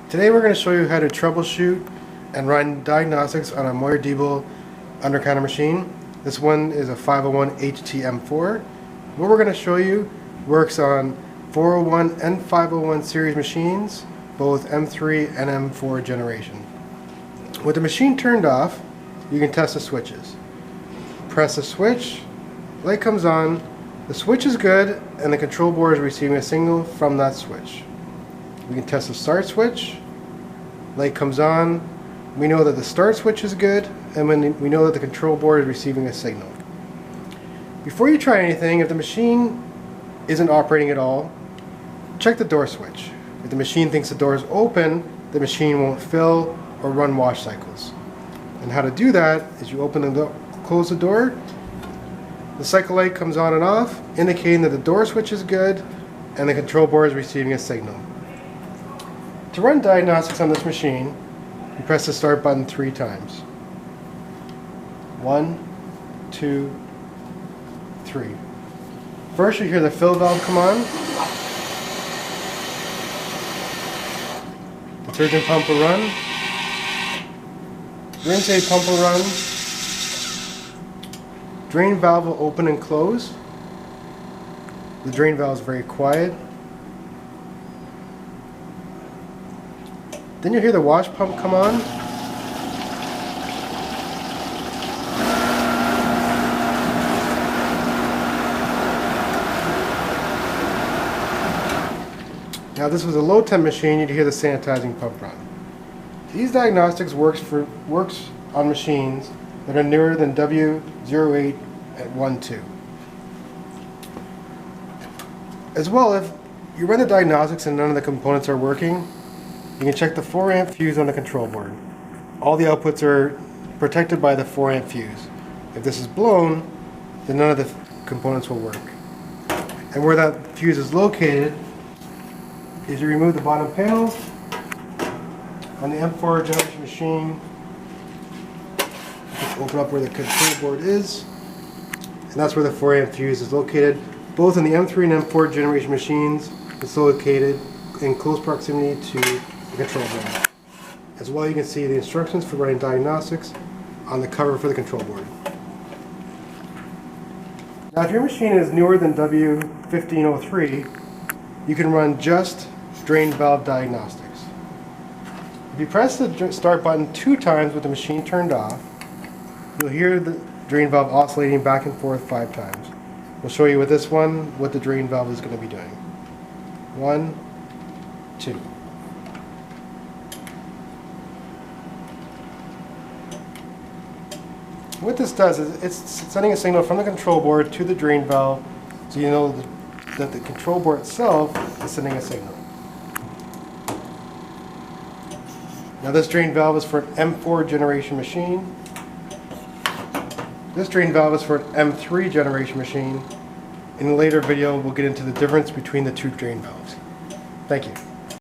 Today we're going to show you how to troubleshoot and run diagnostics on a Moyer Diebel under-counter machine. This one is a 501HT M4. What we're going to show you works on 401 and 501 series machines, both M3 and M4 generation. With the machine turned off, you can test the switches. Press the switch, light comes on, the switch is good, and the control board is receiving a signal from that switch. We can test the start switch, light comes on, we know that the start switch is good, and when we know that the control board is receiving a signal. Before you try anything, if the machine isn't operating at all, check the door switch. If the machine thinks the door is open, the machine won't fill or run wash cycles. And how to do that is you open the door, close the door, the cycle light comes on and off, indicating that the door switch is good and the control board is receiving a signal. To run diagnostics on this machine, you press the start button 3 times. 1, 2, 3. First you hear the fill valve come on. Detergent pump will run. Rinse aid pump will run. Drain valve will open and close. The drain valve is very quiet. Then you'll hear the wash pump come on. Now this was a low temp machine, you'd hear the sanitizing pump run. These diagnostics works on machines that are newer than W08 at 1.2. As well, if you run the diagnostics and none of the components are working, you can check the 4 amp fuse on the control board. All the outputs are protected by the 4 amp fuse. If this is blown, then none of the components will work. And where that fuse is located is you remove the bottom panel on the M4 generation machine. Just open up where the control board is, and that's where the 4 amp fuse is located. Both in the M3 and M4 generation machines, it's located in close proximity to the control board. As well, you can see the instructions for running diagnostics on the cover for the control board. Now, if your machine is newer than W1503, you can run just drain valve diagnostics. If you press the start button 2 times with the machine turned off, you'll hear the drain valve oscillating back and forth 5 times. We'll show you with this one what the drain valve is going to be doing. 1, 2. What this does is it's sending a signal from the control board to the drain valve, so you know that the control board itself is sending a signal. Now this drain valve is for an M4 generation machine. This drain valve is for an M3 generation machine. In a later video we'll get into the difference between the 2 drain valves. Thank you.